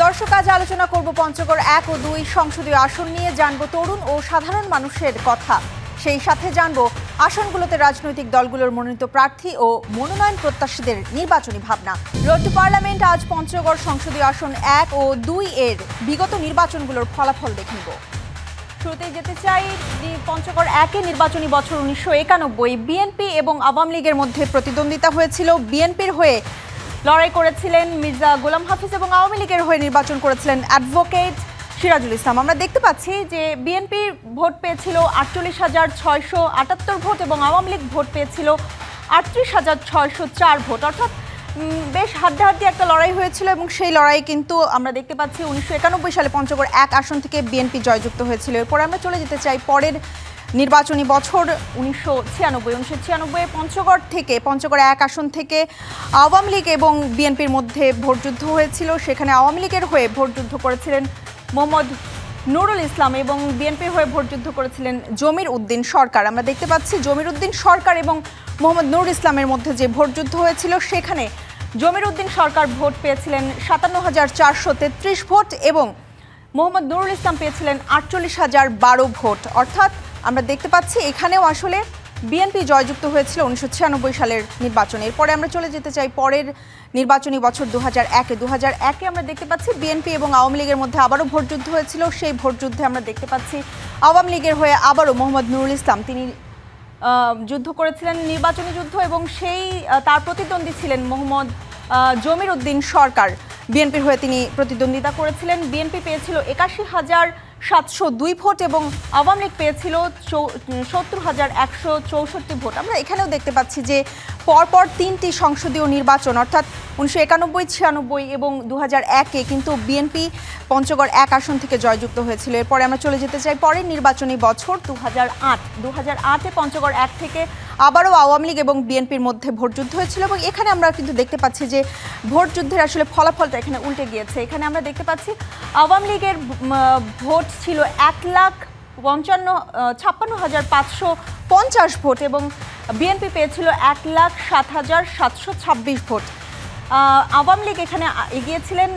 দর্শক, আজ আলোচনা করব পঞ্চগড় 1 ও 2 সংসদীয় আসন নিয়ে। জানব তরুণ ও সাধারণ মানুষের কথা, সেই সাথে জানব আসনগুলোতে রাজনৈতিক দলগুলোর মনোনীত প্রার্থী ও মনোনয়ন প্রত্যাশীদের নির্বাচনী ভাবনা। রোড টু পার্লামেন্ট আজ পঞ্চগড় সংসদীয় আসন 1 ও 2 এর বিগত নির্বাচনগুলোর ফলাফল দেখে নিব। শুরুতেই যেতে চাই পঞ্চগড় 1 এ নির্বাচনী বছর 1991 বিএনপি এবং আওয়ামী লীগের মধ্যে প্রতিদ্বন্দ্বিতা হয়েছিল। বিএনপির হয়ে লড়াই করেছিলেন মির্জা গোলাম হাফিজ এবং আওয়ামী লীগের হয়ে নির্বাচন করেছিলেন অ্যাডভোকেট সিরাজুল ইসলাম। আমরা দেখতে পাচ্ছি যে বিএনপির ভোট পেয়েছিল 48,678 ভোট এবং আওয়ামী লীগ ভোট পেয়েছিল 38,604 ভোট, অর্থাৎ বেশ হাড্ডাহাড্ডি একটা লড়াই হয়েছিল। এবং সেই লড়াই কিন্তু আমরা দেখতে পাচ্ছি 1991 সালে পঞ্চগড় 1 আসন থেকে বিএনপি জয়যুক্ত হয়েছিল। এরপরে আমরা চলে যেতে চাই পরের নির্বাচনী বছর 1996 পঞ্চগড় 1 আসন থেকে আওয়ামী লীগ এবং বিএনপির মধ্যে ভোটযুদ্ধ হয়েছিল। সেখানে আওয়ামী লীগের হয়ে ভোটযুদ্ধ করেছিলেন মোহাম্মদ নুরুল ইসলাম এবং বিএনপির হয়ে ভোটযুদ্ধ করেছিলেন জমির উদ্দিন সরকার। আমরা দেখতে পাচ্ছি জমির উদ্দিন সরকার এবং মোহাম্মদ নুরুল ইসলামের মধ্যে যে ভোটযুদ্ধ হয়েছিল সেখানে জমির উদ্দিন সরকার ভোট পেয়েছিলেন 57,433 ভোট এবং মোহাম্মদ নুরুল ইসলাম পেয়েছিলেন 48,012 ভোট। অর্থাৎ আমরা দেখতে পাচ্ছি এখানেও আসলে বিএনপি জয়যুক্ত হয়েছিল 1996 সালের নির্বাচনে। এরপরে আমরা চলে যেতে চাই পরের নির্বাচনী বছর 2001 আমরা দেখতে পাচ্ছি বিএনপি এবং আওয়ামী লীগের মধ্যে আবারও ভোটযুদ্ধ হয়েছিল। সেই ভোটযুদ্ধে আমরা দেখতে পাচ্ছি আওয়ামী লীগের হয়ে আবারও মোহাম্মদ নুরুল ইসলাম তিনি যুদ্ধ করেছিলেন, নির্বাচনী যুদ্ধ, এবং তার প্রতিদ্বন্দ্বী ছিলেন মোহাম্মদ জমির উদ্দিন সরকার। বিএনপির হয়ে তিনি প্রতিদ্বন্দ্বিতা করেছিলেন। বিএনপি পেয়েছিল 81,702 ভোট এবং আওয়ামী লীগ পেয়েছিল 70,164 ভোট। আমরা এখানেও দেখতে পাচ্ছি যে পরপর 3টি সংসদীয় নির্বাচন অর্থাৎ 1991, 96 এবং 2001-এ কিন্তু বিএনপি পঞ্চগড় 1 আসন থেকে জয়যুক্ত হয়েছিল। এরপরে আমরা চলে যেতে চাই পরের নির্বাচনী বছর 2008-এ পঞ্চগড় 1 থেকে আবারও আওয়ামী লীগ এবং বিএনপির মধ্যে ভোটযুদ্ধ হয়েছিল এবং এখানে আমরা কিন্তু দেখতে পাচ্ছি যে ভোটযুদ্ধের আসলে ফলাফলটা এখানে উল্টে গিয়েছে। এখানে আমরা দেখতে পাচ্ছি আওয়ামী লীগের ভোট ছিল 1,56,550 ভোট এবং বিএনপি পেয়েছিল 1,07,726 ভোট। আওয়ামী লীগ এখানে এগিয়েছিলেন।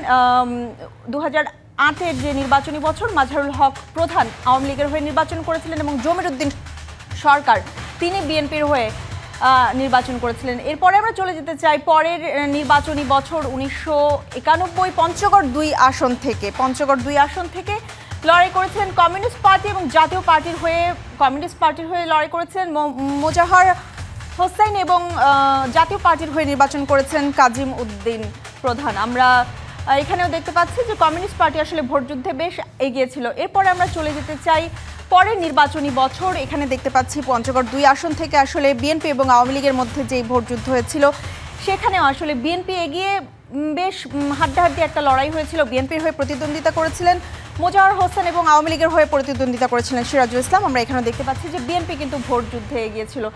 2008-এর যে নির্বাচনী বছর মাজহারুল হক প্রধান আওয়ামী লীগের হয়ে নির্বাচন করেছিলেন এবং জমির উদ্দিন সরকার তিনি বিএনপির হয়ে নির্বাচন করেছিলেন। এরপরে আমরা চলে যেতে চাই পরের নির্বাচনী বছর 1991 পঞ্চগড় 2 আসন থেকে লড়াই করেছিলেন কমিউনিস্ট পার্টি এবং জাতীয় পার্টির হয়ে। কমিউনিস্ট পার্টির হয়ে লড়াই করেছিলেন মোজাহার হোসেন এবং জাতীয় পার্টির হয়ে নির্বাচন করেছেন কাজিম উদ্দিন প্রধান। আমরা এখানেও দেখতে পাচ্ছি যে কমিউনিস্ট পার্টি আসলে ভোটযুদ্ধে বেশ এগিয়েছিল। এরপরে আমরা চলে যেতে চাই পরের নির্বাচনী বছর। এখানে দেখতে পাচ্ছি পঞ্চগড় 2 আসন থেকে আসলে বিএনপি এবং আওয়ামী লীগের মধ্যে যে ভোটযুদ্ধ হয়েছিল সেখানেও আসলে বিএনপি এগিয়ে বেশ হাড্ডাহাড্ডি একটা লড়াই হয়েছিল। বিএনপির হয়ে প্রতিদ্বন্দ্বিতা করেছিলেন মোজাহার হোসেন এবং আওয়ামী লীগের হয়ে প্রতিদ্বন্দ্বিতা করেছিলেন সিরাজুল ইসলাম। আমরা এখানে দেখতে পাচ্ছি যে বিএনপি কিন্তু ভোটযুদ্ধে এগিয়েছিল।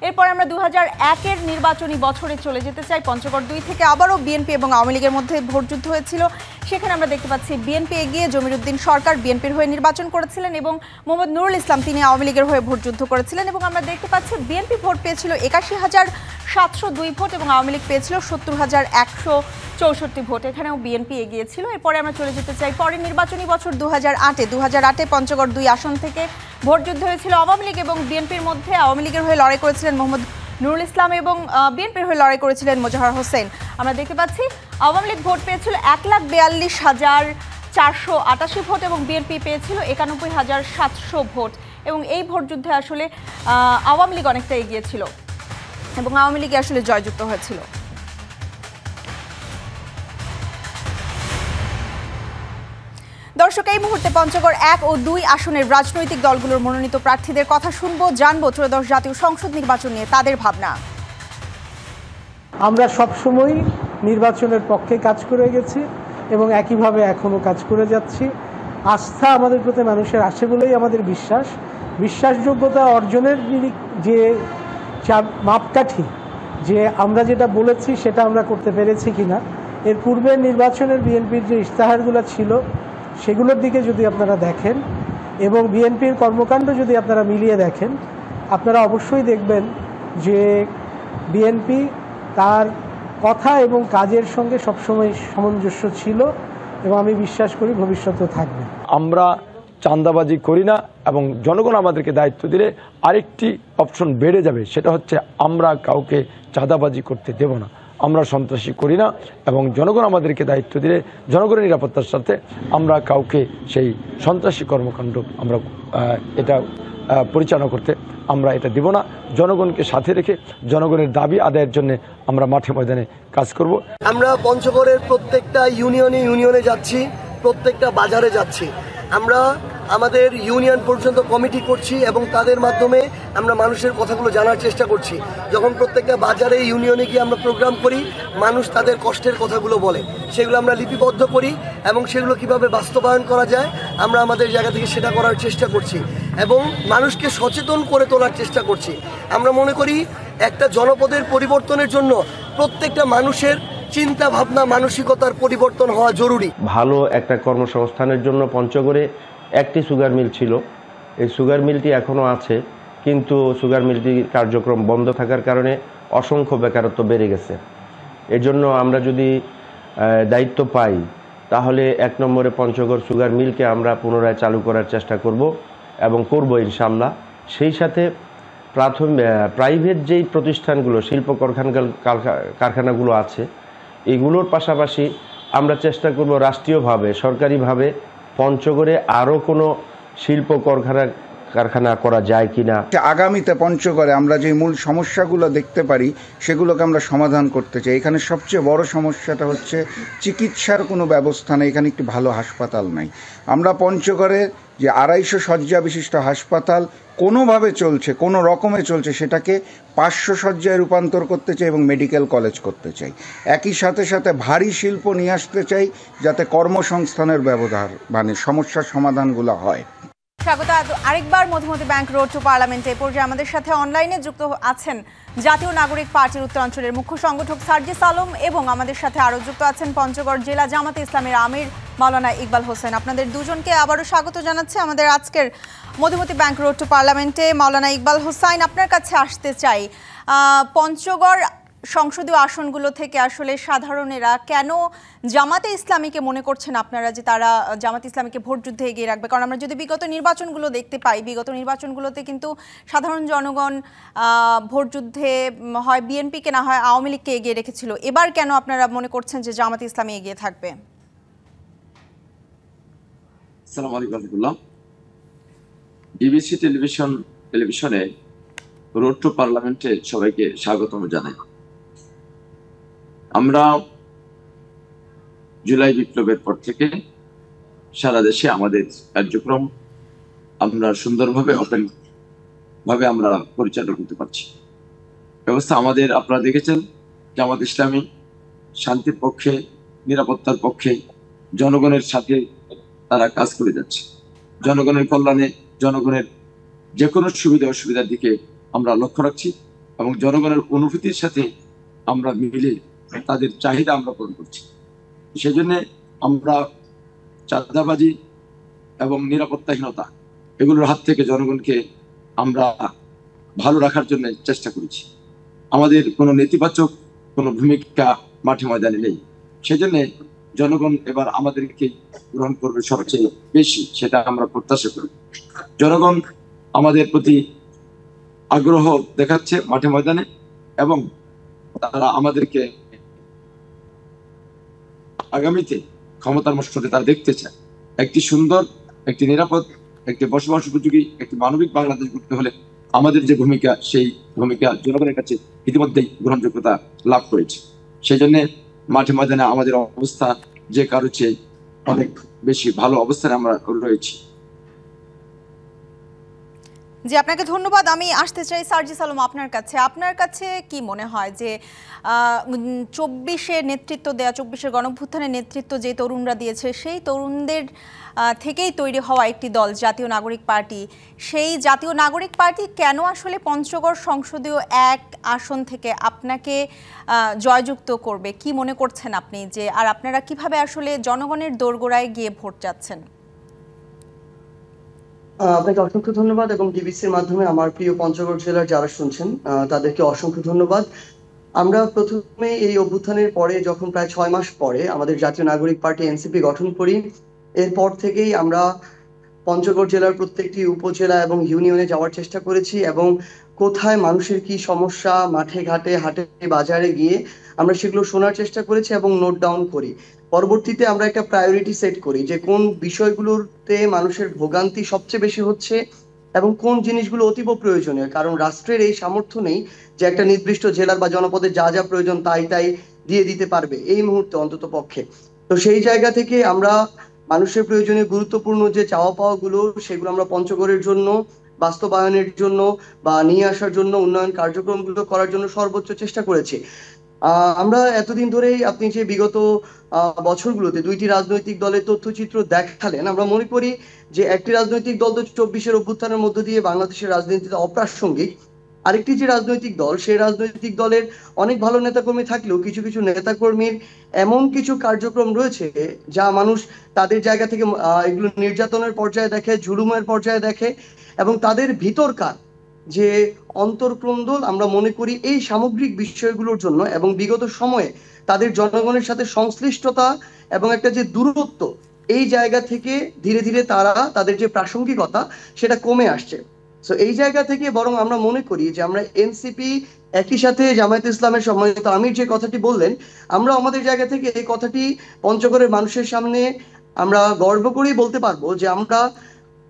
এরপর আমরা 2001-এর নির্বাচনী বছরে চলে যেতে চাই। পঞ্চগড় 2 থেকে আবারও বিএনপি এবং আওয়ামী লীগের মধ্যে ভোটযুদ্ধ হয়েছিল। সেখানে আমরা দেখতে পাচ্ছি বিএনপি এগিয়ে, জমির উদ্দিন সরকার বিএনপির হয়ে নির্বাচন করেছিলেন এবং মোহাম্মদ নুরুল ইসলাম তিনি আওয়ামী লীগের হয়ে ভোটযুদ্ধ করেছিলেন এবং আমরা দেখতে পাচ্ছি বিএনপি ভোট পেয়েছিল 81,702 ভোট এবং আওয়ামী লীগ পেয়েছিল 70,164 ভোট। এখানেও বিএনপি এগিয়েছিল। এরপরে আমরা চলে যেতে চাই পরের নির্বাচনী বছর 2008-এ পঞ্চগড় 2 আসন থেকে ভোটযুদ্ধ হয়েছিল আওয়ামী লীগ এবং বিএনপির মধ্যে। আওয়ামী লীগের হয়ে লড়াই করেছিলেন মোহাম্মদ নুরুল ইসলাম এবং বিএনপির হয়ে লড়াই করেছিলেন মোজাহার হোসেন। আমরা দেখতে পাচ্ছি আওয়ামী লীগ ভোট পেয়েছিল 1,42,488 ভোট এবং বিএনপি পেয়েছিল 91,700 ভোট এবং এই ভোটযুদ্ধে আসলে আওয়ামী লীগ অনেকটা এগিয়েছিল এবং আওয়ামী লীগে আসলে জয়যুক্ত হয়েছিল। দর্শক, এই মুহূর্তে পঞ্চগড় 1 ও 2 আসনের রাজনৈতিক দলগুলোর মনোনীত প্রার্থীদের কথা শুনবো, জানবো ত্রয়োদশ জাতীয় সংসদ নির্বাচন নিয়ে তাদের ভাবনা। আমরা সবসময় নির্বাচনের পক্ষে কাজ করে গেছি এবং একইভাবে এখনও কাজ করে যাচ্ছি। আস্থা আমাদের প্রতি মানুষের আসে বলেই আমাদের বিশ্বাসযোগ্যতা অর্জনের যে মাপকাঠি, যে আমরা যেটা বলেছি সেটা আমরা করতে পেরেছি কিনা। এর পূর্বের নির্বাচনের বিএনপির যে ইশতেহারগুলো ছিল সেগুলোর দিকে যদি আপনারা দেখেন এবং বিএনপির কর্মকাণ্ড যদি আপনারা মিলিয়ে দেখেন, আপনারা অবশ্যই দেখবেন যে বিএনপি তার কথা এবং কাজের সঙ্গে সবসময় সামঞ্জস্য ছিল এবং আমি বিশ্বাস করি ভবিষ্যতেও থাকবে। আমরা চাঁদাবাজি করি না এবং জনগণ আমাদেরকে দায়িত্ব দিলে আরেকটি অপশন বেড়ে যাবে, সেটা হচ্ছে আমরা কাউকে চাঁদাবাজি করতে দেব না, আমরা সন্ত্রাসী করি না এবং জনগণ আমাদেরকে দায়িত্ব দিলে জনগণের নিরাপত্তার সাথে আমরা কাউকে সেই সন্ত্রাসী কর্মকাণ্ড আমরা এটা পরিচালনা করতে আমরা এটা দেব না। জনগণকে সাথে রেখে জনগণের দাবি আদায়ের জন্য আমরা মাঠে ময়দানে কাজ করব। আমরা পঞ্চগড়ের প্রত্যেকটা ইউনিয়নে যাচ্ছি, প্রত্যেকটা বাজারে যাচ্ছি। আমরা আমাদের ইউনিয়ন পর্যন্ত কমিটি করছি এবং তাদের মাধ্যমে আমরা মানুষের কথাগুলো জানার চেষ্টা করছি। যখন প্রত্যেকটা বাজারে ইউনিয়নে গিয়ে আমরা প্রোগ্রাম করি, মানুষ তাদের কষ্টের কথাগুলো বলে, সেগুলো আমরা লিপিবদ্ধ করি এবং সেগুলো কিভাবে বাস্তবায়ন করা যায় আমরা আমাদের জায়গা থেকে সেটা করার চেষ্টা করছি এবং মানুষকে সচেতন করে তোলার চেষ্টা করছি। আমরা মনে করি একটা জনপদের পরিবর্তনের জন্য প্রত্যেকটা মানুষের চিন্তা ভাবনা মানসিকতার পরিবর্তন হওয়া জরুরি। ভালো একটা কর্মসংস্থানের জন্য পঞ্চগড়ে একটি সুগার মিল ছিল, এই সুগার মিলটি এখনও আছে, কিন্তু সুগার মিলটি কার্যক্রম বন্ধ থাকার কারণে অসংখ্য বেকারত্ব বেড়ে গেছে। এজন্য আমরা যদি দায়িত্ব পাই তাহলে 1 নম্বরে পঞ্চগড় সুগার মিলকে আমরা পুনরায় চালু করার চেষ্টা করব এবং করব ইনশাআল্লাহ। সেই সাথে প্রাইভেট যেই প্রতিষ্ঠানগুলো শিল্প কারখানাগুলো আছে এগুলোর পাশাপাশি আমরা চেষ্টা করব রাষ্ট্রীয়ভাবে সরকারিভাবে পঞ্চগড়ে আরও কোনো শিল্প কারখানা করা যায় কিনা। আগামীতে পঞ্চগড়ে আমরা যে মূল সমস্যাগুলো দেখতে পারি সেগুলোকে আমরা সমাধান করতে চাই। এখানে সবচেয়ে বড় সমস্যাটা হচ্ছে চিকিৎসার কোনো ব্যবস্থা নেই, এখানে একটি ভালো হাসপাতাল নাই। আমরা পঞ্চগড়ে যে 250 শয্যা বিশিষ্ট হাসপাতাল কোনোভাবে চলছে, কোনো রকমে চলছে, সেটাকে 500 শয্যায় রূপান্তর করতে চাই এবং মেডিকেল কলেজ করতে চাই। একই সাথে সাথে ভারী শিল্প নিয়ে আসতে চাই যাতে কর্মসংস্থানের ব্যবধান মানে সমস্যার সমাধানগুলো হয়। স্বাগত আরেকবার মধুমতি ব্যাংক রোড টু পার্লামেন্টে। এই পর্যায়ে আমাদের সাথে অনলাইনে যুক্ত আছেন জাতীয় নাগরিক পার্টির উত্তরাঞ্চলের মুখ্য সংগঠক সার্জিস আলম এবং আমাদের সাথে আরও যুক্ত আছেন পঞ্চগড় জেলা জামাতে ইসলামের আমির মাওলানা ইকবাল হোসেন। আপনাদের দুজনকে আবারও স্বাগত জানাচ্ছি আমাদের আজকের মধুমতি ব্যাংক রোড টু পার্লামেন্টে। মাওলানা ইকবাল হোসেন, আপনার কাছে আসতে চাই, পঞ্চগড় সংসদীয় আসনগুলো থেকে আসলে সাধারণেরা কেন জামাতে ইসলামীকে মনে করছেন আপনারা যে তারা জামাতে ইসলামীকে ভোট যুদ্ধে এগিয়ে রাখবে? কারণ আমরা যদি বিগত নির্বাচনগুলো দেখতে পাই, বিগত নির্বাচনগুলোতে কিন্তু সাধারণ জনগণ ভোট যুদ্ধে হয় বিএনপিকে না হয় আওয়ামী লীগকে এগিয়ে রেখেছিল। এবার কেন আপনারা মনে করছেন যে জামাতে ইসলামী এগিয়ে থাকবে? আসসালামু আলাইকুম রাহমাতুল্লাহ। ডিবিসি টেলিভিশনে রোড টু পার্লামেন্টে সবাইকে স্বাগতম জানাই। আমরা জুলাই বিপ্লবের পর থেকে সারা দেশে আমাদের কার্যক্রম আমরা সুন্দরভাবে ওপেন ভাবে আমরা পরিচালনা করতে পারছি। ব্যবস্থা আমাদের আপনারা দেখেছেন জামাত ইসলামী শান্তির পক্ষে, নিরাপত্তার পক্ষে, জনগণের সাথে তারা কাজ করে যাচ্ছে। জনগণের কল্যাণে, জনগণের যে কোনো সুবিধা অসুবিধার দিকে আমরা লক্ষ্য রাখছি এবং জনগণের অনুভূতির সাথে আমরা মিলে তাদের চাহিদা আমরা পূরণ করছি। সেই জন্য আমরা চাঁদাবাজি এবং নিরাপত্তাহীনতা এগুলোর হাত থেকে জনগণকে আমরা ভালো রাখার জন্য চেষ্টা করেছি। আমাদের কোনো নেতিবাচক কোনো ভূমিকা মাঠে ময়দানে নেই। সেজন্য জনগণ এবার আমাদেরকে গ্রহণ করবে সবচেয়ে বেশি, সেটা আমরা প্রত্যাশা করি। জনগণ আমাদের প্রতি আগ্রহ দেখাচ্ছে মাঠে ময়দানে এবং তারা আমাদেরকে আগামীতে ক্ষমতার মসনদে তারা দেখতে চায়। একটি সুন্দর, একটি নিরাপদ, একটি বসবাস উপযোগী, একটি মানবিক বাংলাদেশ গড়তে হলে আমাদের যে ভূমিকা, সেই ভূমিকা জনগণের কাছে ইতিমধ্যেই গ্রহণযোগ্যতা লাভ করেছে। সেই জন্য মাঠে ময়দানে আমাদের অবস্থা যে কারো চেয়ে অনেক বেশি ভালো অবস্থানে আমরা রয়েছি। জি, আপনাকে ধন্যবাদ। আমি আসতে চাই সার্জিস আলম আপনার কাছে। আপনার কাছে কি মনে হয় যে 24-এর নেতৃত্ব দেয়া, 24-এর গণঅভ্যুত্থানের নেতৃত্ব যে তরুণরা দিয়েছে, সেই তরুণদের থেকেই তৈরি হওয়া একটি দল জাতীয় নাগরিক পার্টি, সেই জাতীয় নাগরিক পার্টি কেন আসলে পঞ্চগড় সংসদীয় 1 আসন থেকে আপনাকে জয়যুক্ত করবে? কি মনে করছেন আপনি যে, আর আপনারা কিভাবে আসলে জনগণের দোরগোড়ায় গিয়ে ভোট চাচ্ছেন? আপনাকে অসংখ্য ধন্যবাদ এবং ডিবিসির মাধ্যমে আমার প্রিয় পঞ্চগড় জেলার যারা শুনছেন তাদেরকে অসংখ্য ধন্যবাদ। আমরা প্রথমে এই অভ্যুত্থানের পরে যখন প্রায় 6 মাস পরে আমাদের জাতীয় নাগরিক পার্টি এনসিপি গঠন করি, এরপর থেকেই আমরা পঞ্চগড় জেলার প্রত্যেকটি উপজেলা এবং ইউনিয়নে যাওয়ার চেষ্টা করেছি এবং কোথায় মানুষের কি সমস্যা, মাঠে ঘাটে হাটে বাজারে গিয়ে আমরা সেগুলো শোনার চেষ্টা করেছি এবং নোট ডাউন করি। পরবর্তীতে আমরা একটা প্রায়োরিটি সেট করি যে কোন বিষয়গুলোতে মানুষের ভোগান্তি সবচেয়ে বেশি হচ্ছে এবং কোন জিনিসগুলো অতীব প্রয়োজনীয়, কারণ রাষ্ট্রের এই সামর্থ্য নেই যে একটা নির্দিষ্ট জেলার বা জনপদের যা যা প্রয়োজন তাই দিয়ে দিতে পারবে এই মুহূর্তে অন্তত পক্ষে। তো সেই জায়গা থেকে আমরা মানুষের প্রয়োজনীয় গুরুত্বপূর্ণ যে চাওয়া পাওয়া গুলো সেগুলো আমরা পঞ্চগড়ের জন্য বাস্তবায়নের জন্য বা নিয়ে আসার জন্য উন্নয়ন কার্যক্রমগুলো করার জন্য সর্বোচ্চ চেষ্টা করেছি। আমরা এতদিন ধরেই আপনি যে বিগত বছরগুলোতে দুইটি রাজনৈতিক দলের তথ্যচিত্র দেখালেন, আমরা মনে করি যে একটি রাজনৈতিক দল তো 24-এর অভ্যুত্থানের মধ্য দিয়ে বাংলাদেশের রাজনীতিতে অপ্রাসঙ্গিক, আরেকটি যে রাজনৈতিক দল সেই রাজনৈতিক দলের অনেক ভালো নেতাকর্মী থাকলেও কিছু কিছু নেতাকর্মীর এমন কিছু কার্যক্রম রয়েছে যা মানুষ তাদের জায়গা থেকে এগুলো নির্যাতনের পর্যায়ে দেখে, জুলুমের পর্যায়ে দেখে এবং তাদের ভিতরকার যে অন্তর্ক্রন্দল আমরা মনে করি এই সামগ্রিক বিষয়গুলোর জন্য এবং বিগত সময়ে তাদের জনগণের সাথে সংশ্লিষ্টতা এবং একটা যে দূরত্ব এই জায়গা থেকে ধীরে ধীরে তারা তাদের যে প্রাসঙ্গিকতা সেটা কমে আসছে। সো এই জায়গা থেকে বরং আমরা মনে করি যে আমরা এনসিপি একই সাথে জামায়াতে ইসলামের সম্মানিত আমির যে কথাটি বললেন, আমরা আমাদের জায়গা থেকে এই কথাটি পঞ্চগড়ের মানুষের সামনে আমরা গর্ব করেই বলতে পারবো যে আমরা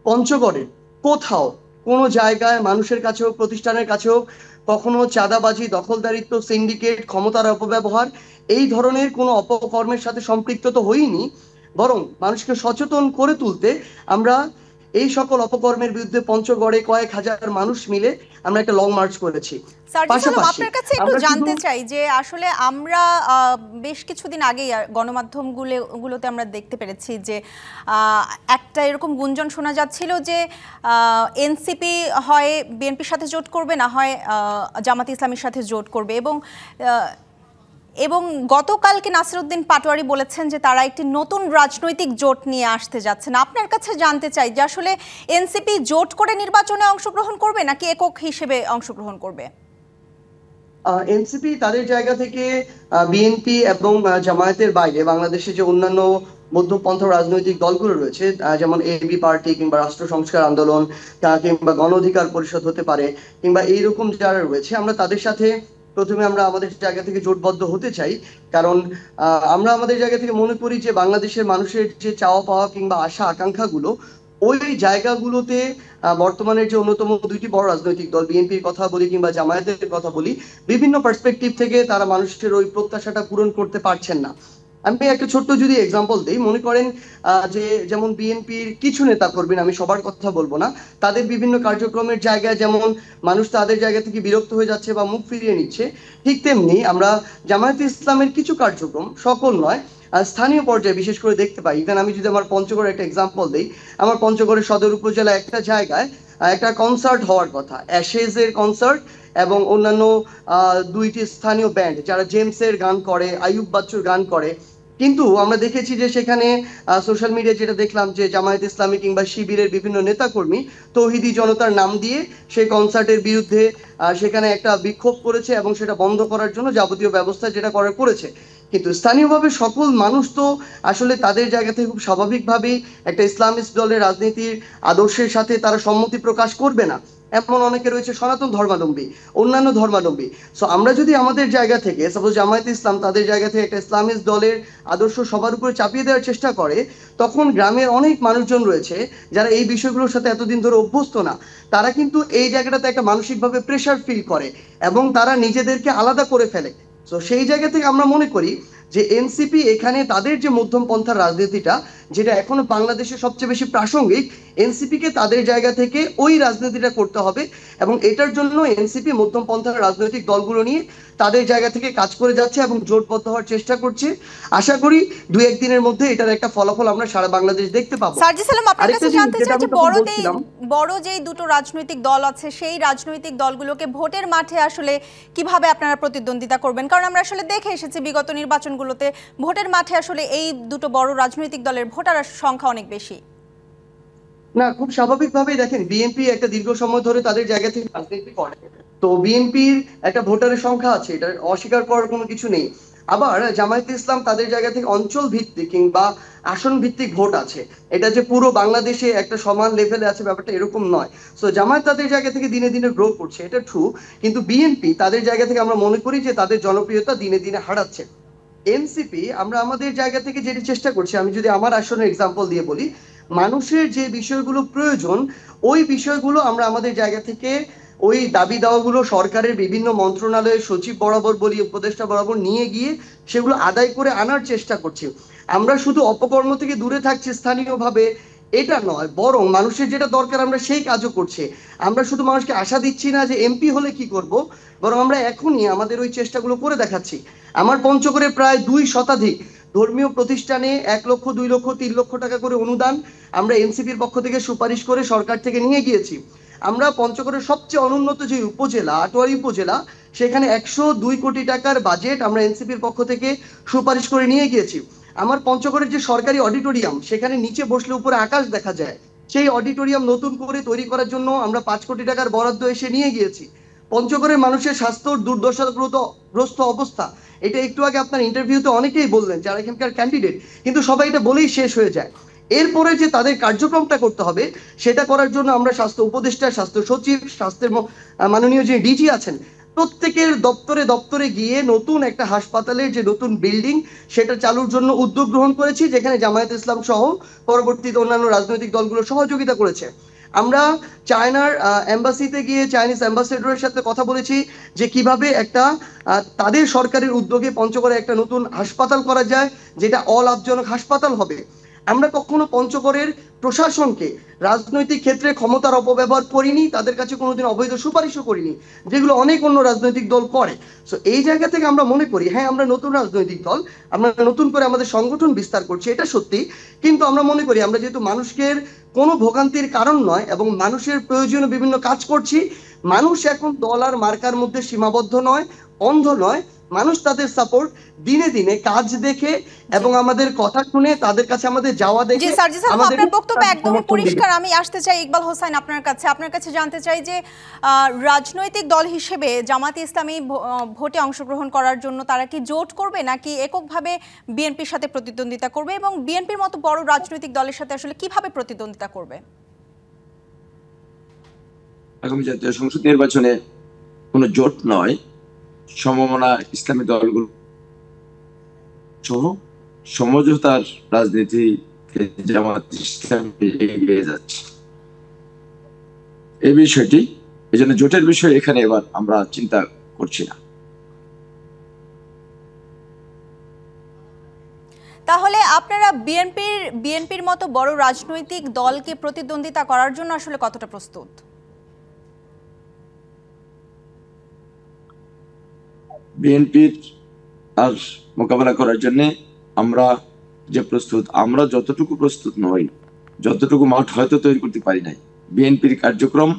পঞ্চগড়ের কোথাও কোনো জায়গায় মানুষের কাছে হোক, প্রতিষ্ঠানের কাছে হোক, কখনো চাঁদাবাজি, দখলদারিত্ব, সিন্ডিকেট, ক্ষমতার অপব্যবহার এই ধরনের কোনো অপকর্মের সাথে সম্পৃক্ত তো হইনি, বরং মানুষকে সচেতন করে তুলতে আমরা এই সকল অপকর্মের বিরুদ্ধে পঞ্চগড়ে কয়েক হাজার মানুষ মিলে আমরা একটা লং মার্চ করেছি। আপনার কাছে একটু জানতে চাই যে আসলে আমরা বেশ কিছুদিন আগেই গণমাধ্যমগুলোতে আমরা দেখতে পেরেছি যে একটা এরকম গুঞ্জন শোনা যাচ্ছিল যে এনসিপি হয় বিএনপির সাথে জোট করবে, না হয় জামাত ইসলামের সাথে জোট করবে এবং গতকালকে নাসিরউদ্দিন পাটোয়ারি বলেছেন যে তারা একটি নতুন রাজনৈতিক জোট নিয়ে আসতে যাচ্ছেন। আপনার কাছে জানতে চাই যে আসলে এনসিপি জোট করে নির্বাচনে অংশগ্রহণ করবে নাকি একক হিসেবে অংশগ্রহণ করবে? এনসিপি তাদের জায়গা থেকে বিএনপি এবং জামায়াতের বাইরে বাংলাদেশে যে অন্যান্য মধ্যপন্থা রাজনৈতিক দলগুলো রয়েছে, যেমন এবি পার্টি কিংবা রাষ্ট্র সংস্কার আন্দোলন কিংবা গণ অধিকার পরিষদ হতে পারে কিংবা এইরকম যারা রয়েছে, আমরা তাদের সাথে প্রথমে আমরা আমাদের জায়গা থেকে জোটবদ্ধ হতে চাই। কারণ আমরা আমাদের জায়গা থেকে মনে করি যে বাংলাদেশের মানুষের যে চাওয়া পাওয়া কিংবা আশা আকাঙ্ক্ষাগুলো ওই জায়গাগুলোতে বর্তমানের যে অন্যতম দুইটি বড় রাজনৈতিক দল বিএনপির কথা বলি কিংবা জামায়াতের কথা বলি, বিভিন্ন পার্সপেক্টিভ থেকে তারা মানুষের ওই প্রত্যাশাটা পূরণ করতে পারছেন না। আমি একটা ছোট্ট যদি এক্সাম্পল দিই, মনে করেন যে যেমন বিএনপির কিছু নেতা কর্মী, আমি সবার কথা বলবো না, তাদের বিভিন্ন কার্যক্রমের জায়গায় যেমন মানুষ তাদের জায়গা থেকে বিরক্ত হয়ে যাচ্ছে বা মুখ ফিরিয়ে নিচ্ছে, ঠিক তেমনি আমরা জামায়াতে ইসলামের কিছু কার্যক্রম, সকল নয়, স্থানীয় পর্যায়ে বিশেষ করে দেখতে পাই। ইভেন আমি যদি আমার পঞ্চগড়ের একটা এক্সাম্পল দিই, আমার পঞ্চগড়ের সদর উপজেলা একটা জায়গায় একটা কনসার্ট হওয়ার কথা, অ্যাশেজের কনসার্ট এবং অন্যান্য দুইটি স্থানীয় ব্যান্ড যারা জেমসের গান করে, আইয়ুব বাচ্চুর গান করে, কিন্তু আমরা দেখেছি যে সেখানে সোশ্যাল মিডিয়া যেটা দেখলাম যে জামায়াত ইসলামী কিংবা শিবিরের বিভিন্ন নেতাকর্মী তৌহিদি জনতার নাম দিয়ে সেই কনসার্টের বিরুদ্ধে সেখানে একটা বিক্ষোভ করেছে এবং সেটা বন্ধ করার জন্য যাবতীয় ব্যবস্থা যেটা করেছে। কিন্তু স্থানীয়ভাবে সকল মানুষ তো আসলে তাদের জায়গা থেকে খুব স্বাভাবিকভাবেই একটা ইসলামিস্ট দলের রাজনীতির আদর্শের সাথে তারা সম্মতি প্রকাশ করবে না, এমন অনেকে রয়েছে সনাতন ধর্মাবলম্বী, অন্যান্য ধর্মাবলম্বী। সো আমরা যদি আমাদের জায়গা থেকে সাপোজ জামায়াত ইসলাম তাদের জায়গা থেকে একটা ইসলামিস্ট দলের আদর্শ সবার উপরে চাপিয়ে দেওয়ার চেষ্টা করে, তখন গ্রামের অনেক মানুষজন রয়েছে যারা এই বিষয়গুলোর সাথে এতদিন ধরে অভ্যস্ত না, তারা কিন্তু এই জায়গাটাতে একটা মানসিকভাবে প্রেশার ফিল করে এবং তারা নিজেদেরকে আলাদা করে ফেলে। তো সেই জায়গা থেকে আমরা মনে করি যে এনসিপি এখানে তাদের যে মধ্যম পন্থার রাজনীতিটা যেটা এখনো বাংলাদেশে সবচেয়ে বেশি প্রাসঙ্গিক, এনসিপি কে তাদের জায়গা থেকে ওই রাজনীতিটা করতে হবে এবং এটার জন্য এনসিপি মধ্যম পন্থার রাজনৈতিক দলগুলো নিয়ে তাদের জায়গা থেকে কাজ করে যাচ্ছে এবং জোটবদ্ধ হওয়ার চেষ্টা করছে। আশা করি 2-1 দিনের মধ্যে এটার একটা ফলাফল আমরা সারা বাংলাদেশ দেখতে পাবো। সার্জিস আলম, আপনার কাছে জানতে চাই যে বড় যেই দুটো রাজনৈতিক দল আছে সেই রাজনৈতিক দলগুলোকে ভোটের মাঠে আসলে কিভাবে আপনারা প্রতিদ্বন্দ্বিতা করবেন? কারণ আমরা আসলে দেখে এসেছি বিগত নির্বাচনগুলোতে ভোটের মাঠে আসলে এই দুটো বড় রাজনৈতিক দলের ভোটার সংখ্যা অনেক বেশি। না, খুব স্বাভাবিকভাবেই দেখেন বিএনপি একটা দীর্ঘ সময় ধরে তাদের জায়গা থেকে রাজনীতি করে। তো বিএনপির একটা ভোটারের সংখ্যা আছে, এটা অস্বীকার করার কোনো কিছু নেই। আবার জামায়াতে ইসলাম তাদের জায়গা থেকে অঞ্চল ভিত্তিক কিংবা আসন ভিত্তিক ভোট আছে, এটা যে পুরো বাংলাদেশে একটা সমান লেভেলে আছে ব্যাপারটা এরকম নয়। সো জামায়াত তাদের জায়গা থেকে দিনে দিনে গ্রো করছে, এটা ট্রু। কিন্তু বিএনপি তাদের জায়গা থেকে আমরা মনে করি যে তাদের জনপ্রিয়তা দিনে দিনে হারাচ্ছে। এনসিপি আমরা আমাদের জায়গা থেকে যেটি চেষ্টা করছি, আমি যদি আমার আসনের এক্সাম্পল দিয়ে বলি, মানুষের যে বিষয়গুলো প্রয়োজন ওই বিষয়গুলো আমরা আমাদের জায়গা থেকে ওই দাবি দাওয়াগুলো সরকারের বিভিন্ন মন্ত্রণালয়ের সচিব বরাবর বলি, উপদেষ্টা বরাবর নিয়ে গিয়ে সেগুলো আদায় করে আনার চেষ্টা করছি। আমরা শুধু অপকর্ম থেকে দূরে থাকছি স্থানীয়ভাবে এটা নয়, বরং মানুষের যেটা দরকার আমরা সেই কাজও করছি। আমরা শুধু মানুষকে আশা দিচ্ছি না যে এমপি হলে কি করব, বরং আমরা এখনই আমাদের ওই চেষ্টাগুলো করে দেখাচ্ছি। আমার পঞ্চগড়ে প্রায় 2 শতাধিক ধর্মীয় প্রতিষ্ঠানে 1 লক্ষ, 2 লক্ষ, 3 লক্ষ টাকা করে অনুদান আমরা এনসিপির পক্ষ থেকে সুপারিশ করে সরকার থেকে নিয়ে গিয়েছি। আমরা পঞ্চগড়ের সবচেয়ে অনুন্নত যে উপজেলা আটোয়ারি উপজেলা, সেখানে 102 কোটি টাকার বাজেট আমরা এনসিপির পক্ষ থেকে সুপারিশ করে নিয়ে গিয়েছি। আমার পঞ্চগড়ের যে সরকারি অডিটোরিয়াম, সেখানে নিচে বসলে উপরে আকাশ দেখা যায়, সেই অডিটোরিয়াম নতুন করে তৈরি করার জন্য আমরা 5 কোটি টাকার বরাদ্দ এসে নিয়ে গিয়েছি। পঞ্চগড়ের মানুষের স্বাস্থ্যর দুর্দশাগ্রস্ত অবস্থা, এটা একটু আগে আপনার ইন্টারভিউতে অনেকেই বললেন যারা এখানকার ক্যান্ডিডেট, কিন্তু সবাই এটা বলেই শেষ হয়ে যায়। এরপরে যে তাদের কার্যক্রমটা করতে হবে সেটা করার জন্য আমরা স্বাস্থ্য উপদেষ্টা, স্বাস্থ্য সচিব, স্বাস্থ্যের মাননীয় যে ডিজি আছেন, প্রত্যেকের দপ্তরে দপ্তরে গিয়ে নতুন একটা হাসপাতালের যে নতুন বিল্ডিং সেটা চালুর জন্য উদ্যোগ গ্রহণ করেছি, যেখানে জামায়াত ইসলাম সহ পরবর্তীতে অন্যান্য রাজনৈতিক দলগুলো সহযোগিতা করেছে। আমরা চায়নার এম্বাসিতে গিয়ে চাইনিজ অ্যাম্বাসেডরের সাথে কথা বলেছি যে কিভাবে একটা তাদের সরকারের উদ্যোগে পঞ্চগড়ে একটা নতুন হাসপাতাল করা যায়, যেটা অলাভজনক হাসপাতাল হবে। আমরা কখনো পঞ্চগড়ের প্রশাসনকে রাজনৈতিক ক্ষেত্রে ক্ষমতার অপব্যবহার করিনি, তাদের কাছে কোনোদিন অবৈধ সুপারিশও করিনি, যেগুলো অনেক অন্য রাজনৈতিক দল করে। সো এই জায়গা থেকে আমরা মনে করি হ্যাঁ, আমরা নতুন রাজনৈতিক দল, আমরা নতুন করে আমাদের সংগঠন বিস্তার করছি, এটা সত্যি। কিন্তু আমরা মনে করি আমরা যেহেতু মানুষকে কোনো ভোগান্তির কারণ নয় এবং মানুষের প্রয়োজনীয় বিভিন্ন কাজ করছি, মানুষ এখন দল আর মার্কার মধ্যে সীমাবদ্ধ নয়, অন্ধ নয়। মানুষ তাদের সাপোর্ট দিনে দিনে কাজ দেখে এবং আমাদের কথা শুনে তাদের কাছে আমাদের যাওয়া দেখে। জি সার্জিস আলম, আপনার বক্তব্য একদমই পরিষ্কার। আমি আসতে চাই ইকবাল হোসেন আপনার কাছে জানতে চাই যে রাজনৈতিক দল হিসেবে জামায়াতে ইসলামী ভোটে অংশগ্রহণ করার জন্য তারা কি জোট করবে নাকি এককভাবে বিএনপির সাথে প্রতিদ্বন্দ্বিতা করবে, এবং বিএনপির মতো বড় রাজনৈতিক দলের সাথে আসলে কিভাবে প্রতিদ্বন্দ্বিতা করবে? আগামী জাতীয় সংসদ নির্বাচনে কোনো জোট নয়, সমমনা ইসলামী দলগুলো সহ সমঝোতার রাজনীতি জামায়াত ইসলামী এগিয়ে যাচ্ছে এই বিষয়টি। এই জন্য জোটের বিষয় এখানে এবার আমরা চিন্তা করছি না। তাহলে আপনারা বিএনপির মতো বড় রাজনৈতিক দলকে প্রতিদ্বন্দ্বিতা করার জন্য আসলে কতটা প্রস্তুত? বিএনপির আর মোকাবেলা করার জন্য আমরা যে প্রস্তুত, আমরা যতটুকু প্রস্তুত নই, যতটুকু মাঠ হয়তো তৈরি করতে পারি নাই, বিএনপির কার্যক্রম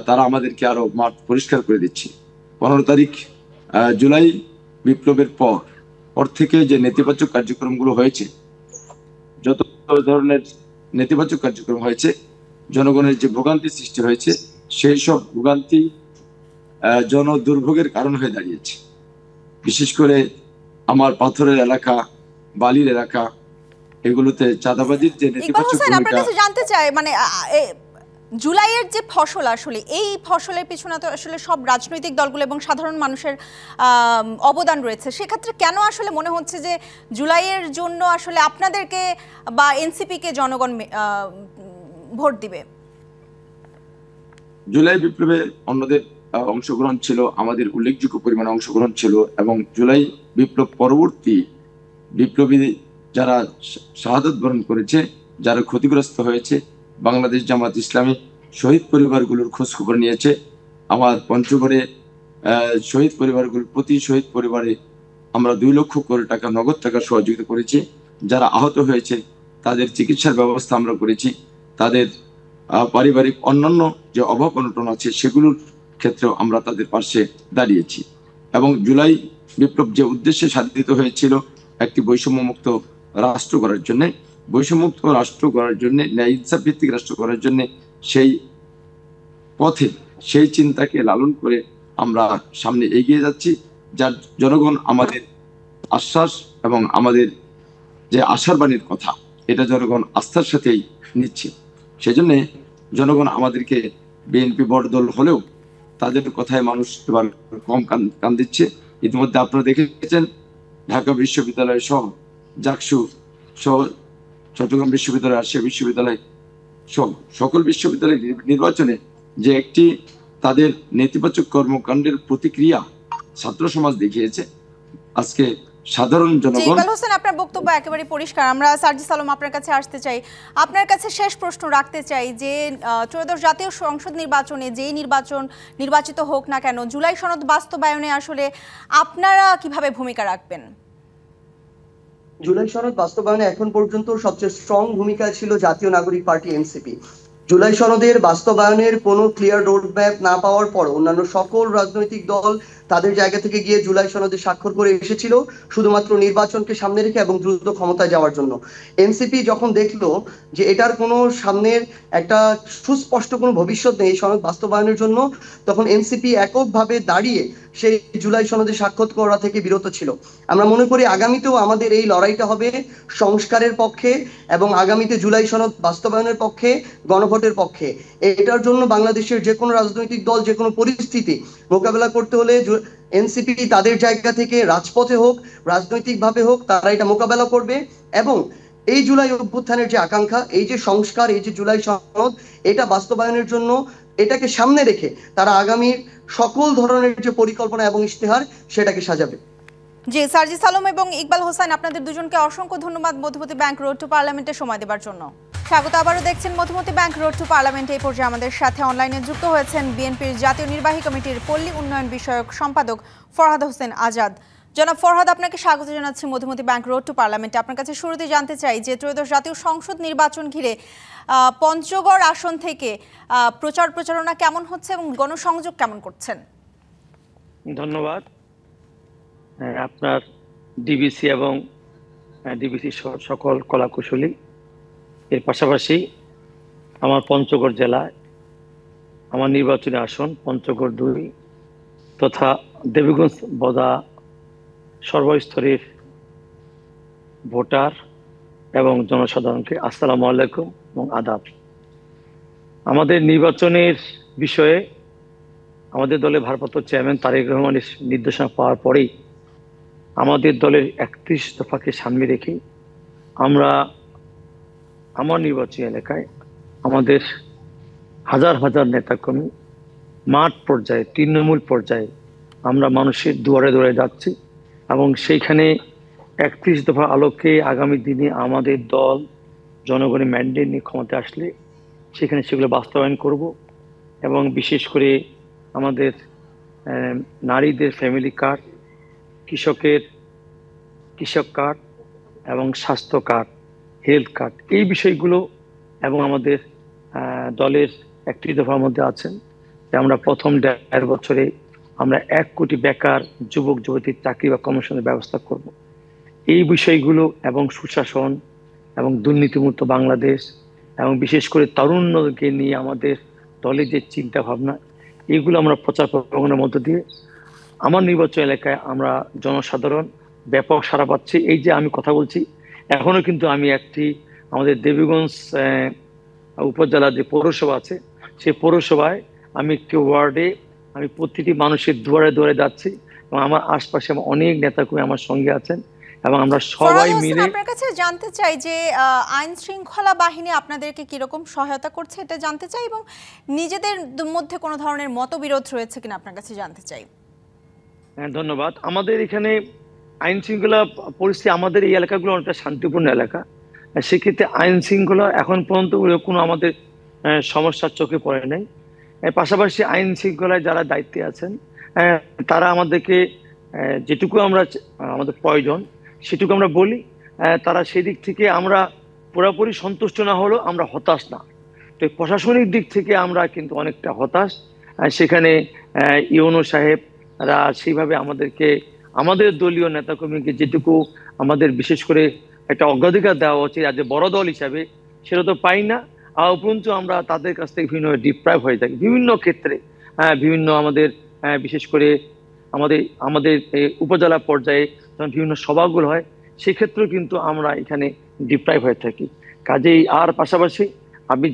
তারা আমাদেরকে আরো মাঠ পরিষ্কার করে দিচ্ছে। 15 তারিখ জুলাই বিপ্লবের পর থেকে যে নেতিবাচক কার্যক্রমগুলো হয়েছে, যত ধরনের নেতিবাচক কার্যক্রম হয়েছে, জনগণের যে ভোগান্তি সৃষ্টি হয়েছে, সেই সব ভোগান্তি জন দুর্ভোগের কারণ হয়ে দাঁড়িয়েছে। বিশেষ করে আমার পাথরের এলাকা, বালির এলাকা, এগুলোতে চাঁদাবাজির যে নেতিবাচক আপনার কাছে জানতে চাই, মানে জুলাইয়ের যে ফসল, আসলে এই ফসলের পিছনে তো আসলে সব রাজনৈতিক দলগুলো এবং সাধারণ মানুষের অবদান রয়েছে। সেক্ষেত্রে কেন আসলে মনে হচ্ছে যে জুলাইয়ের জন্য আসলে আপনাদেরকে বা এনসিপিকে জনগণ ভোট দিবে? জুলাই বিপ্লবে অন্যদের অংশগ্রহণ ছিল, আমাদের উল্লেখযোগ্য পরিমাণে অংশগ্রহণ ছিল, এবং জুলাই বিপ্লব পরবর্তী বিপ্লবী যারা শাহাদাত বরণ করেছে, যারা ক্ষতিগ্রস্ত হয়েছে, বাংলাদেশ জামায়াত ইসলামী শহীদ পরিবারগুলোর খোঁজ খবর নিয়েছে। আমার পঞ্চগড়ে শহীদ পরিবারগুলোর প্রতি শহীদ পরিবারে আমরা 2 লক্ষ কোটি টাকা নগদ টাকা সহযোগিতা করেছি। যারা আহত হয়েছে তাদের চিকিৎসার ব্যবস্থা আমরা করেছি। তাদের পারিবারিক অন্যান্য যে অভাব অনটন আছে সেগুলোর ক্ষেত্রেও আমরা তাদের পাশে দাঁড়িয়েছি। এবং জুলাই বিপ্লব যে উদ্দেশ্যে সাধিত হয়েছিল একটি বৈষম্যমুক্ত রাষ্ট্র করার জন্য, বৈষম্যমুক্ত রাষ্ট্র করার জন্য, ন্যায় ইনসাফ ভিত্তিক রাষ্ট্র করার জন্য সেই পথে, সেই চিন্তাকে লালন করে আমরা সামনে এগিয়ে যাচ্ছি, যার জনগণ আমাদের আশ্বাস এবং আমাদের যে আশার বাণীর কথা, এটা জনগণ আস্থার সাথেই নিচ্ছে। সেজন্য জনগণ আমাদেরকে, বিএনপি বড় দল হলেও তাদের কথায় মানুষ এবার কম কান দিচ্ছে। ইতিমধ্যে আপনারা দেখেছেন ঢাকা বিশ্ববিদ্যালয় সহ, জাকসু সহ, চট্টগ্রাম বিশ্ববিদ্যালয়, রাজশাহী বিশ্ববিদ্যালয় সহ সকল বিশ্ববিদ্যালয় নির্বাচনে যে একটি তাদের নেতিবাচক কর্মকাণ্ডের প্রতিক্রিয়া ছাত্র সমাজ দেখিয়েছে, আজকে সাধারণ জনগণ। ইকবাল হোসেন, আপনার বক্তব্য একেবারে পরিষ্কার। আমরা সার্জিস আলম আপনার কাছে আসতে চাই, আপনার কাছে শেষ প্রশ্ন রাখতে চাই যে ত্রয়োদশ জাতীয় সংসদ নির্বাচনে যেই নির্বাচিত হোক না কেন, জুলাই সনদ বাস্তবায়নে আসলে আপনারা কিভাবে ভূমিকা রাখবেন? জুলাই সনদ বাস্তবায়নে এখন পর্যন্ত সবচেয়ে স্ট্রং ভূমিকা ছিল জাতীয় নাগরিক পার্টি এনসিপি। জুলাই সনদের বাস্তবায়নের কোনো ক্লিয়ার রোড ম্যাপ না পাওয়ার পর অন্যান্য সকল রাজনৈতিক দল তাদের জায়গা থেকে গিয়ে জুলাই সনদে স্বাক্ষর করে এসেছিল শুধুমাত্র নির্বাচনকে সামনে রেখে এবং দ্রুত ক্ষমতায় যাওয়ার জন্য। এনসিপি যখন দেখলো যে এটার কোনো সামনের একটা সুস্পষ্ট কোনো ভবিষ্যৎ নেই এই সনদ বাস্তবায়নের জন্য, তখন এনসিপি এককভাবে দাঁড়িয়ে সেই জুলাই সনদে স্বাক্ষর করা থেকে বিরত ছিল। আমরা মনে করি আগামীতেও আমাদের এই লড়াইটা হবে সংস্কারের পক্ষে এবং আগামীতে জুলাই সনদ বাস্তবায়নের পক্ষে, গণভোটের পক্ষে। এটার জন্য বাংলাদেশের যে কোনো রাজনৈতিক দল যে কোনো পরিস্থিতি মোকাবেলা করতে হলে এনসিপি তাদের জায়গা থেকে রাজপথে হোক, রাজনৈতিকভাবে হোক, তারা এটা মোকাবেলা করবে। এবং এই জুলাই অভ্যুত্থানের যে আকাঙ্ক্ষা, এই যে সংস্কার, এই যে জুলাই সনদ, এটা বাস্তবায়নের জন্য এটাকে সামনে রেখে তারা আগামীর সকল ধরনের যে পরিকল্পনা এবং ইশতেহার সেটাকে সাজাবে। জি, সার্জিস আলম এবং ইকবাল হোসেন, আপনাদের দুজনকে অসংখ্য ধন্যবাদ মধুমতি ব্যাংক রোড টু পার্লামেন্টে সময় দেওয়ার জন্য। স্বাগত। আবারও দেখছেন Madhumati bank road to parliament. এই পর্যায়ে আমাদের সাথে অনলাইনে যুক্ত হয়েছেন বিএনপির জাতীয় নির্বাহী কমিটির পল্লী উন্নয়ন বিষয়ক সম্পাদক ফরহাদ হোসেন আজাদ। জনাব ফরহাদ, আপনাকে স্বাগত জানাচ্ছি মধুমতি ব্যাংক রোড টু পার্লামেন্টে। আপনার কাছে শুরুতেই জানতে চাই যে ত্রয়োদশ জাতীয় সংসদ নির্বাচন ঘিরে পঞ্চগড় আসন থেকে প্রচারণা কেমন হচ্ছে এবং গণসংযোগ কেমন করছেন? ধন্যবাদ। আপনার ডিবিসি এবং ডিবিসি সকল কলাকুশলী, এর পাশাপাশি আমার পঞ্চগড় জেলায় আমার নির্বাচনী আসন পঞ্চগড় 2 তথা দেবীগঞ্জ বদা সর্বস্তরের ভোটার এবং জনসাধারণকে আসসালামু আলাইকুম এবং আদাব। আমাদের নির্বাচনের বিষয়ে আমাদের দলের ভারপ্রাপ্ত চেয়ারম্যান তারেক রহমানের নির্দেশনা পাওয়ার পরেই আমাদের দলের 31 দফাকে সামনে রেখে আমরা আমার নির্বাচনী এলাকায় আমাদের হাজার হাজার নেতাকর্মী মাঠ পর্যায়ে, তৃণমূল পর্যায়ে আমরা মানুষের দুয়ারে দুয়ারে যাচ্ছি এবং সেইখানে 31 দফা আলোকে আগামী দিনে আমাদের দল জনগণের ম্যান্ডেট নিয়ে ক্ষমতা আসলে সেখানে সেগুলো বাস্তবায়ন করব। এবং বিশেষ করে আমাদের নারীদের ফ্যামিলি কার্ড, কৃষক কার্ড এবং স্বাস্থ্য কার্ড, হেলথ কার্ড, এই বিষয়গুলো এবং আমাদের দলের 31 দফার মধ্যে আছেন যে আমরা প্রথম 1.5 বছরে আমরা 1 কোটি বেকার যুবক যুবতীর চাকরি বা কর্মসংস্থানের ব্যবস্থা করব। এই বিষয়গুলো এবং সুশাসন এবং দুর্নীতিমুক্ত বাংলাদেশ এবং বিশেষ করে তরুণকে নিয়ে আমাদের দলের যে চিন্তা ভাবনা, এগুলো আমরা প্রচার প্রচারণার মধ্য দিয়ে আমার নির্বাচন এলাকায় আমরা জনসাধারণ ব্যাপক সাড়া পাচ্ছি। এই যে আমি কথা বলছি এখনো কিন্তু আমি আমাদের দেবীগঞ্জ উপজেলার যে পৌরসভা আছে সেই পৌরসভায় আমি একটি ওয়ার্ডে আমি প্রতিটি মানুষের দুয়ারে দুয়ারে যাচ্ছি এবং আমার আশপাশে অনেক নেতাকর্মী আমার সঙ্গে আছেন এবং আমরা সবাই মিলে। আপনার কাছে জানতে চাই যে আইন শৃঙ্খলা বাহিনী আপনাদেরকে কিরকম সহায়তা করছে এটা জানতে চাই এবং নিজেদের মধ্যে কোনো ধরনের মতবিরোধ রয়েছে কিনা আপনার কাছে জানতে চাই। হ্যাঁ, ধন্যবাদ। আমাদের এখানে আইন শৃঙ্খলা পরিস্থিতি, আমাদের এই এলাকাগুলো অনেকটা শান্তিপূর্ণ এলাকা, সেক্ষেত্রে আইন শৃঙ্খলা এখন পর্যন্ত কোনো আমাদের সমস্যার চোখে পড়ে নাই। পাশাপাশি আইন শৃঙ্খলায় যারা দায়িত্বে আছেন তারা আমাদেরকে যেটুকু আমাদের প্রয়োজন সেটুকু আমরা বলি, তারা সেদিক থেকে আমরা পুরোপুরি সন্তুষ্ট না হলেও আমরা হতাশ না। তো প্রশাসনিক দিক থেকে আমরা কিন্তু অনেকটা হতাশ। সেখানে ইউনো সাহেবরা সেইভাবে আমাদেরকে, আমাদের দলীয় নেতাকর্মীকে যেটুকু আমাদের বিশেষ করে একটা অগ্রাধিকার দেওয়া উচিত আজ বড় দল হিসাবে, সেটা তো পাই না। আর উপরন্তু আমরা তাদের কাছ থেকে বিভিন্ন ডিপ্রাইভ হয়ে থাকি বিভিন্ন ক্ষেত্রে। বিভিন্ন আমাদের বিশেষ করে আমাদের আমাদের উপজেলা পর্যায়ে যখন বিভিন্ন সভাগুলো হয় সেক্ষেত্রেও কিন্তু আমরা এখানে ডিপ্রাইভ হয়ে থাকি। কাজেই আর পাশাপাশি আপনি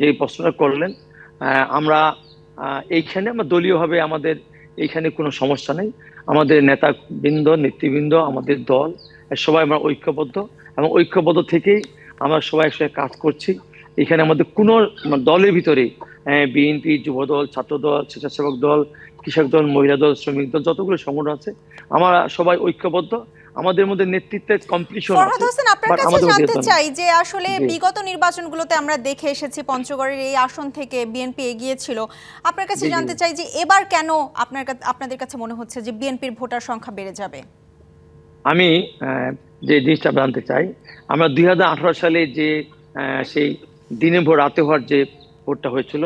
যে প্রশ্নটা করলেন, আমরা এইখানে আমরা দলীয়ভাবে আমাদের এইখানে কোনো সমস্যা নেই। আমাদের নেতাবৃন্দ নেতৃবৃন্দ আমাদের দল সবাই আমরা ঐক্যবদ্ধ, এবং ঐক্যবদ্ধ থেকেই আমরা সবাই একসাথে কাজ করছি। এখানে আমাদের কোনো দলের ভিতরে বিএনপি, যুবদল, ছাত্রদল, স্বেচ্ছাসেবক দল, কৃষক দল, মহিলা দল, শ্রমিক দল, যতগুলো সংগঠন আছে আমরা সবাই ঐক্যবদ্ধ। আমাদের মধ্যে নেতৃত্বের কম্পিটিশন আছে। ফরহাদ হোসেন, আপনার কাছে জানতে চাই যে আসলে বিগত নির্বাচনগুলোতে আমরা দেখে এসেছি পঞ্চগড়ের এই আসন থেকে বিএনপি এগিয়ে ছিল। আপনার কাছে জানতে চাই যে এবার কেন আপনাদের কাছে মনে হচ্ছে যে বিএনপির ভোটার সংখ্যা বেড়ে যাবে? আমি যে জিনিসটা জানতে চাই, আমরা 2018 সালে যে সেই দিনে ভোট রাতে হওয়ার যে ভোটটা হয়েছিল,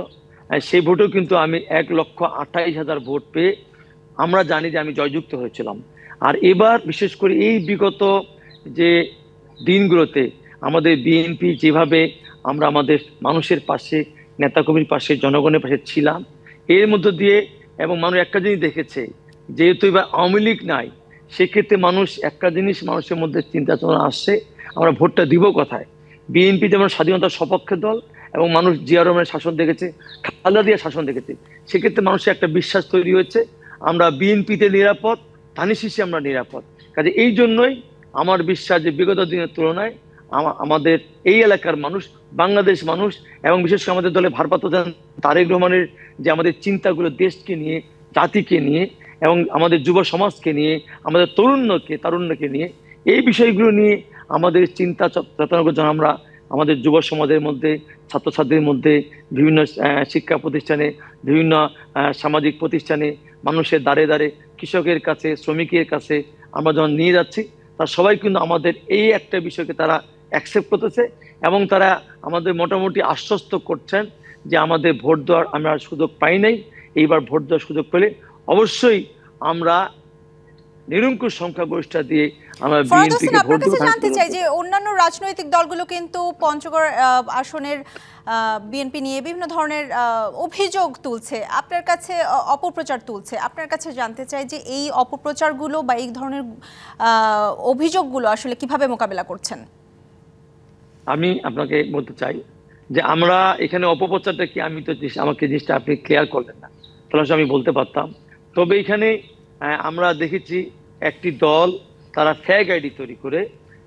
সেই ভোটেও কিন্তু আমি 1,28,000 ভোট পেয়ে আমরা জানি যে আমি জয়যুক্ত হয়েছিলাম। আর এবার বিশেষ করে এই বিগত যে দিনগুলোতে আমাদের বিএনপি যেভাবে আমরা আমাদের মানুষের পাশে, নেতাকর্মীর পাশে, জনগণের পাশে ছিলাম, এর মধ্য দিয়ে এবং মানুষ একটা জিনিস দেখেছে, যেহেতু এবার আওয়ামী লীগ নাই, সেক্ষেত্রে মানুষ একটা জিনিস মানুষের মধ্যে চিন্তা চেতনা আসছে, আমরা ভোটটা দিব কোথায়। বিএনপি যেমন স্বাধীনতার সপক্ষে দল, এবং মানুষ জিয়া রহমানের শাসন দেখেছে, খালেদা জিয়ার শাসন দেখেছে, সেক্ষেত্রে মানুষের একটা বিশ্বাস তৈরি হয়েছে আমরা বিএনপিতে নিরাপদ, ধানের শীষে আমরা নিরাপদ। কাজে এই জন্যই আমার বিশ্বাস যে বিগত দিনের তুলনায় আমাদের এই এলাকার মানুষ, বাংলাদেশ মানুষ, এবং বিশেষ করে আমাদের দলে ভারপ্রাপ্ত প্রধান তারেক রহমানের যে আমাদের চিন্তাগুলো দেশকে নিয়ে, জাতিকে নিয়ে, এবং আমাদের যুব সমাজকে নিয়ে, আমাদের তারুণ্যকে নিয়ে, এই বিষয়গুলো নিয়ে আমাদের চিন্তা চেতনাগুলো যেন আমরা আমাদের যুব সমাজের মধ্যে, ছাত্রছাত্রীদের মধ্যে, বিভিন্ন শিক্ষা প্রতিষ্ঠানে, বিভিন্ন সামাজিক প্রতিষ্ঠানে, মানুষের দ্বারে দ্বারে, কৃষকের কাছে, শ্রমিকের কাছে আমরা যখন নিয়ে যাচ্ছি, তারা সবাই কিন্তু আমাদের এই একটা বিষয়কে তারা অ্যাকসেপ্ট করতেছে, এবং তারা আমাদের মোটামুটি আশ্বস্ত করছেন যে আমাদের ভোট দেওয়ার আমরা সুযোগ পাই নাই, এইবার ভোট দেওয়ার সুযোগ পেলে অবশ্যই আমরা নিরঙ্কুশ সংখ্যাগরিষ্ঠতা দিয়ে আমরা বিএনপিকে ভোট দেব। জানতে চাই যে অন্যান্য রাজনৈতিক দলগুলো কিন্তু পঞ্চগড় আসনের বিএনপি নিয়ে বিভিন্ন ধরনের অভিযোগ তুলছে, আপনার কাছে অপপ্রচার তুলছে। আপনার কাছে জানতে চাই যে এই অপপ্রচারগুলো বা এই ধরনের অভিযোগগুলো আসলে কিভাবে মোকাবেলা করছেন? আমি আপনাকে বলতে চাই যে আমরা এখানে অপপ্রচারটা কি, আমি তো আমাকে জিনিসটা আপনি ক্লিয়ার করলেন না, তাহলে আমি বলতে পারতাম। তবে এখানে আমরা দেখেছি একটি দল তারা ফেক আইডি তৈরি করে,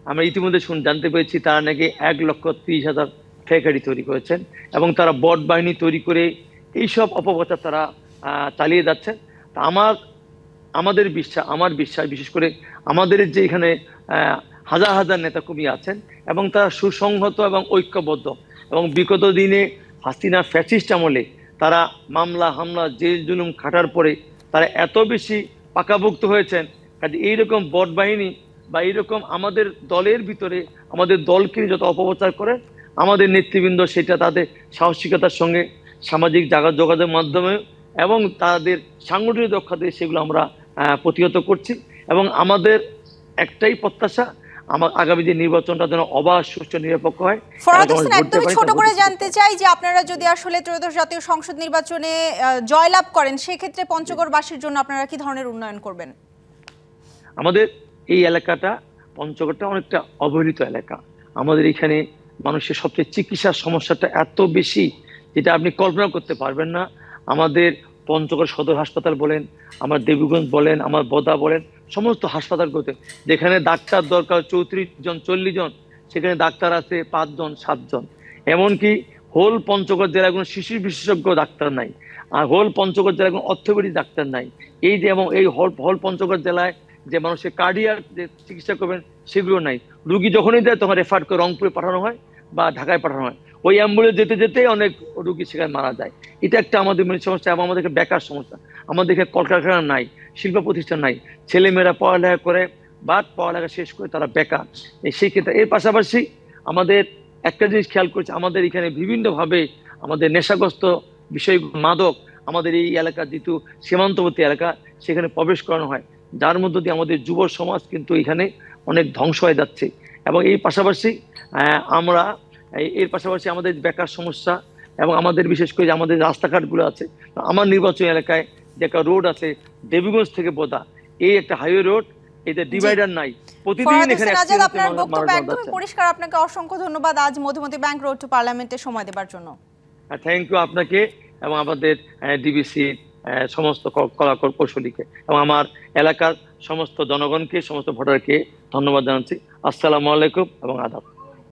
আমরা ইতিমধ্যে জানতে পেরেছি তারা নাকি 1,30,000 ফেক আইডি তৈরি করেছেন, এবং তারা বট বাহিনী তৈরি করে এইসব অপপ্রচার তারা চালিয়ে যাচ্ছেন। তা আমার বিশ্বাস বিশেষ করে আমাদের যে এখানে হাজার হাজার নেতাকর্মী আছেন, এবং তারা সুসংহত এবং ঐক্যবদ্ধ, এবং বিগত দিনে হাসিনা ফ্যাসিস্ট আমলে তারা মামলা হামলা জেল জুলুম খাটার পরে তারা এত বেশি পাকাভুক্ত হয়েছেন। কাজে এইরকম বট বাহিনী বা এইরকম আমাদের দলের ভিতরে আমাদের দলকে যত অপপ্রচার করে, আমাদের নেতৃবৃন্দ সেটা তাদের সাহসিকতার সঙ্গে সামাজিক যোগাযোগের মাধ্যমে এবং তাদের সাংগঠনিক দক্ষতা দিয়ে সেগুলো আমরা প্রতিহত করছি। এবং আমাদের একটাই প্রত্যাশা, আমার আগামী যে নির্বাচনটা যেন অবাধ, সুষ্ঠু, নিরপেক্ষ হয়। ফরহাদ হোসেন, একদমই ছোট করে জানতে চাই যে আপনারা যদি আসলে ত্রয়োদশ জাতীয় সংসদ নির্বাচনে জয়লাভ করেন, সেক্ষেত্রে পঞ্চগড়বাসীর জন্য আপনারা কি ধরনের উন্নয়ন করবেন? আমাদের এই এলাকাটা, পঞ্চগড়টা অনেকটা অবহেলিত এলাকা। আমাদের এখানে মানুষের সবচেয়ে চিকিৎসার সমস্যাটা এত বেশি যেটা আপনি কল্পনা করতে পারবেন না। আমাদের পঞ্চগড় সদর হাসপাতাল বলেন, আমার দেবীগঞ্জ বলেন, আমার বদা বলেন, সমস্ত হাসপাতালগুলোতে যেখানে ডাক্তার দরকার 34 জন 40 জন, সেখানে ডাক্তার আছে 5 জন 7 জন। এমনকি হোল পঞ্চগড় জেলায় কোনো শিশু বিশেষজ্ঞ ডাক্তার নাই, আর হোল পঞ্চগড় জেলায় কোনো অর্থোপেডিক ডাক্তার নাই। এই যে এবং এই হোল পঞ্চগড় জেলায় যে মানুষের কার্ডিয়াক যে চিকিৎসা করবেন সেগুলো নাই। রুগী যখনই দেয় তখন রেফার করে রংপুরে পাঠানো হয় বা ঢাকায় পাঠানো হয়। ওই অ্যাম্বুলেন্স যেতে যেতেই অনেক রুগী সেখানে মারা যায়। এটা একটা আমাদের মেন সমস্যা, এবং আমাদের বেকার সমস্যা। আমাদের কলকারখানা নাই, শিল্প প্রতিষ্ঠান নাই, ছেলেমেয়েরা পড়ালেখা করে বা পড়ালেখা শেষ করে তারা বেকার। সেই ক্ষেত্রে এর পাশাপাশি আমাদের একটা জিনিস খেয়াল করছে, আমাদের এখানে বিভিন্নভাবে আমাদের নেশাগ্রস্ত বিষয়, মাদক আমাদের এই এলাকা যেহেতু সীমান্তবর্তী এলাকা, সেখানে প্রবেশ করানো হয়, যার মধ্য দিয়ে আমাদের যুব সমাজ কিন্তু এখানে অনেক ধ্বংস হয়ে যাচ্ছে। এবং এই পাশাপাশি আমরা এর পাশাপাশি আমাদের বেকার সমস্যা এবং আমাদের বিশেষ করে যে আমাদের রাস্তাঘাটগুলো আছে, আমার নির্বাচনী এলাকায় যে একটা রোড আছে দেবীগঞ্জ থেকে বোদা, এই একটা হাইওয়ে রোড, এতে ডিভাইডার নাই, প্রতিদিন এখানে আপনার বক্তব্য একদমই পরিষ্কার। আপনাকে অসংখ্য ধন্যবাদ আজ মধুমতি ব্যাংক রোড টু পার্লামেন্টে সময় দেওয়ার জন্য। থ্যাংক ইউ আপনাকে এবং আমাদের ডিবিসি সমস্ত কলা কৌশলীকে এবং আমার এলাকার সমস্ত জনগণকে, সমস্ত ভোটারকে ধন্যবাদ জানাচ্ছি। আসসালামু আলাইকুম এবং আদাব।